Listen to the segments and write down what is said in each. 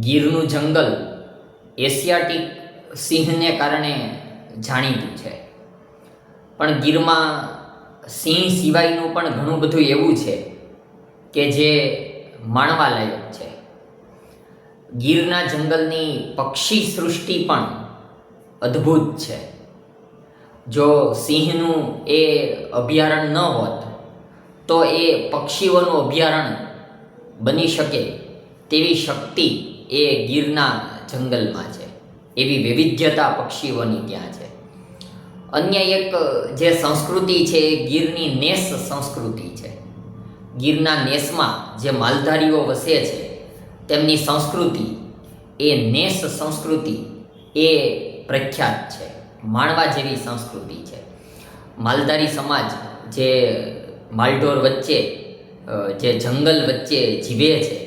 ગીરનું જંગલ એશિયાટિક સિંહને કારણે જાણીતું છે, પણ ગીરમાં સિંહ સિવાયનું પણ ઘણું બધું એવું છે કે જે માણવાલાયક છે. ગીરના જંગલની પક્ષી સૃષ્ટિ પણ અદ્ભુત છે. જો સિંહનું એ અભયારણ્ય ન હોત તો એ પક્ષીઓનું અભયારણ્ય બની શકે તેવી શક્તિ એ ગીરના જંગલમાં છે. એવી વૈવિધ્યતા પક્ષીઓની ત્યાં છે. અન્ય એક જે સંસ્કૃતિ છે એ ગીરની નેસ સંસ્કૃતિ છે. ગીરના નેસમાં જે માલધારીઓ વસે છે તેમની સંસ્કૃતિ એ નેસ સંસ્કૃતિ એ પ્રખ્યાત છે, માણવા જેવી સંસ્કૃતિ છે. માલધારી સમાજ જે માલઢોર વચ્ચે જે જંગલ વચ્ચે જીવે છે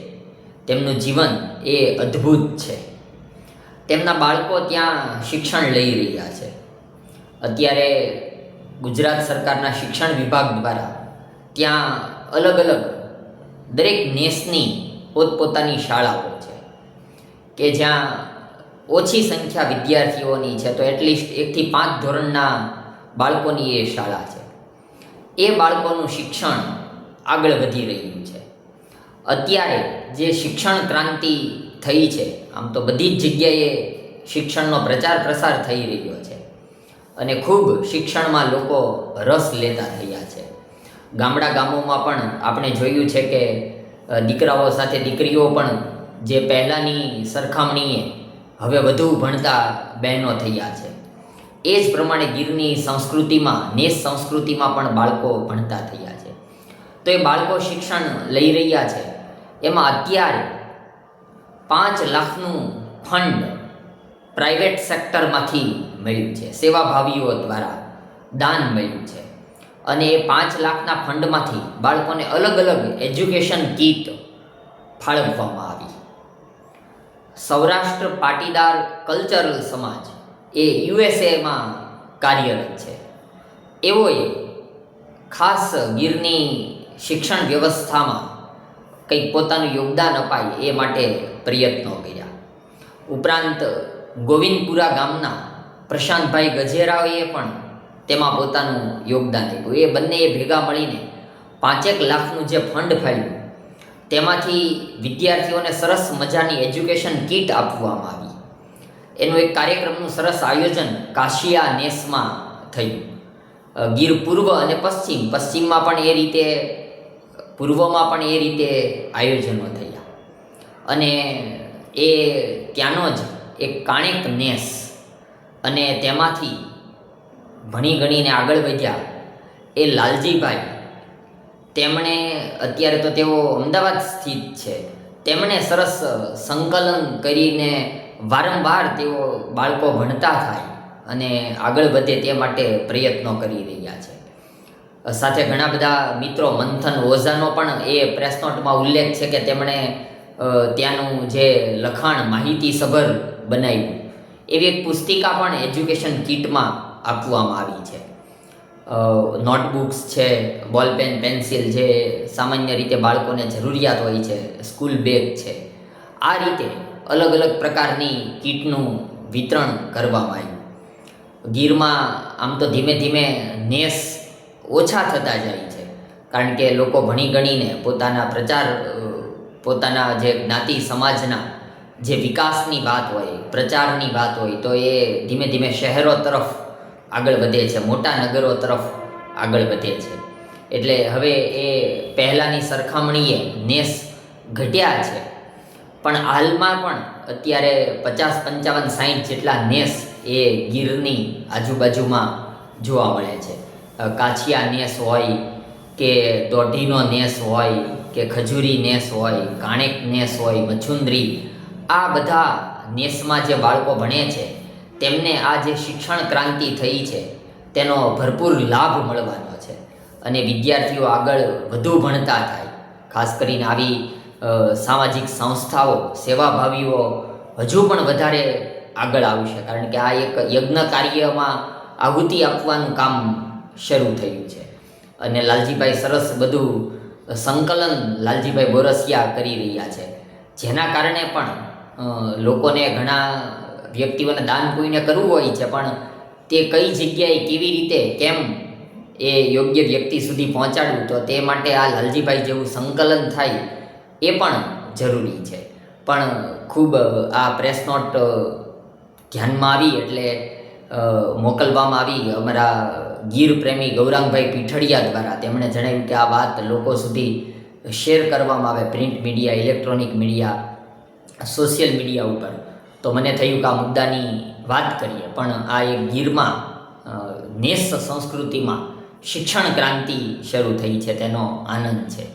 તેમનું જીવન એ અદ્ભુત છે. તેમના બાળકો ત્યાં શિક્ષણ લઈ રહ્યા છે. અત્યારે ગુજરાત સરકારના શિક્ષણ વિભાગ દ્વારા ત્યાં અલગ અલગ દરેક નેસની પોતપોતાની શાળાઓ છે કે જ્યાં ઓછી સંખ્યા વિદ્યાર્થીઓની છે તો એટલીસ્ટ 1 થી 5 ધોરણના બાળકોની એ શાળા છે. એ બાળકોનું શિક્ષણ આગળ વધી રહ્યું છે. અત્યારે જે શિક્ષણ ક્રાંતિ થઈ છે, આમ તો બધી જ જગ્યાએ શિક્ષણનો પ્રચાર પ્રસાર થઈ રહ્યો છે અને ખૂબ શિક્ષણમાં લોકો રસ લેતા થયા છે. ગામોમાં પણ આપણે જોયું છે કે દીકરાઓ સાથે દીકરીઓ પણ જે પહેલાંની સરખામણીએ હવે વધુ ભણતા બહેનો થયા છે. એ જ પ્રમાણે ગીરની સંસ્કૃતિમાં, નેસ સંસ્કૃતિમાં પણ બાળકો ભણતા થયા છે. તો એ બાળકો શિક્ષણ લઈ રહ્યા છે. એમાં અત્યારે 5 લાખનું ફંડ પ્રાઇવેટ સેક્ટરમાંથી મળ્યું છે, સેવાભાવીઓ દ્વારા દાન મળ્યું છે અને એ 5 લાખના ફંડમાંથી બાળકોને અલગ અલગ એજ્યુકેશન કીટ ફાળવવામાં આવી. સૌરાષ્ટ્ર પાટીદાર કલ્ચરલ સમાજ એ યુએસએમાં કાર્યરત છે. એઓએ ખાસ ગીરની શિક્ષણ વ્યવસ્થામાં કંઈક પોતાનું યોગદાન અપાય એ માટે પ્રયત્નો કર્યા. ઉપરાંત ગોવિંદપુરા ગામના પ્રશાંતભાઈ ગજેરાએ પણ તેમાં પોતાનું યોગદાન આપ્યું. એ બંનેએ ભેગા મળીને 5 લાખનું જે ફંડ ફાળ્યું તેમાંથી વિદ્યાર્થીઓને સરસ મજાની એજ્યુકેશન કીટ આપવામાં આવી. એનું એક કાર્યક્રમનું સરસ આયોજન કાશિયા નેસમાં થયું. ગીર પૂર્વ અને પશ્ચિમમાં પણ એ રીતે, પૂર્વમાં પણ એ રીતે આયોજનો થયા અને એ ત્યાંનો જ એક કાણેક નેસ અને તેમાંથી ભણી ગણીને આગળ વધ્યા એ લાલજીભાઈ, તેમણે અત્યારે તો તેઓ અમદાવાદ સ્થિત છે, તેમણે સરસ સંકલન કરીને વારંવાર તેઓ બાળકો ભણતા થાય અને આગળ વધે તે માટે પ્રયત્નો કરી રહ્યા છે. સાથે ઘણા બધા મિત્રો, મંથન ઓઝાનો પણ એ પ્રેસ નોટમાં ઉલ્લેખ છે કે તેમણે ત્યાંનું જે લખાણ માહિતીસભર બનાવ્યું. એવી એક પુસ્તિકા પણ એજ્યુકેશન કીટમાં આપવામાં આવી છે. નોટબુક્સ છે, બોલપેન, પેન્સિલ જે સામાન્ય રીતે બાળકોને જરૂરિયાત હોય છે, સ્કૂલ બેગ છે, આ રીતે અલગ અલગ પ્રકારની કીટનું વિતરણ કરવામાં આવ્યું. ગીરમાં આમ તો ધીમે ધીમે નેસ ઓછા થતા જાય છે, કારણ કે લોકો ભણી ગણીને પોતાના જે જ્ઞાતિ સમાજના જે વિકાસની વાત હોય, પ્રચારની વાત હોય તો એ ધીમે ધીમે શહેરો તરફ આગળ વધે છે, મોટા નગરો તરફ આગળ વધે છે. એટલે હવે એ પહેલાંની સરખામણીએ નેસ ઘટ્યા છે, પણ હાલમાં પણ અત્યારે 50, 55, 60 જેટલા નેસ એ ગીરની આજુબાજુમાં જોવા મળે છે. કાછિયા નેસ હોય કે દોઢીનો નેસ હોય કે ખજૂરી નેસ હોય, કાણેક નેસ હોય, મછુંદરી, આ બધા નેસમાં જે બાળકો ભણે છે તેમને આ જે શિક્ષણ ક્રાંતિ થઈ છે તેનો ભરપૂર લાભ મળવાનો છે અને વિદ્યાર્થીઓ આગળ વધુ ભણતા થાય. ખાસ કરીને આવી સામાજિક સંસ્થાઓ, સેવાભાવીઓ હજુ પણ વધારે આગળ આવશે, કારણ કે આ એક યજ્ઞ કાર્યમાં આહુતિ આપવાનું કામ શરૂ થયું છે અને લાલજીભાઈ સરસ બધું સંકલન લાલજીભાઈ બોરસિયા કરી રહ્યા છે, જેના કારણે પણ લોકોને ઘણા વ્યક્તિઓને દાન પુણ્ય કરવું હોય છે, પણ તે કઈ જગ્યાએ કેવી રીતે કેમ એ યોગ્ય વ્યક્તિ સુધી પહોંચાડવું, તો તે માટે આ લાલજીભાઈ જેવું સંકલન થાય એ પણ જરૂરી છે. પણ ખૂબ આ પ્રેસ નોટ ધ્યાનમાં આવી એટલે મોકલવામાં આવી અમારા ગીર પ્રેમી ગૌરાંગભાઈ પીઠડિયા દ્વારા. તેમણે જણાવ્યું કે આ વાત લોકો સુધી શેર કરવામાં આવે, print media, electronic media, social media ઉપર. તો મને થયું કે આ મુદ્દાની વાત કરીએ. પણ આ એક ગીરમાં નેસ સંસ્કૃતિમાં શિક્ષણ ક્રાંતિ શરૂ થઈ છે, તેનો આનંદ છે.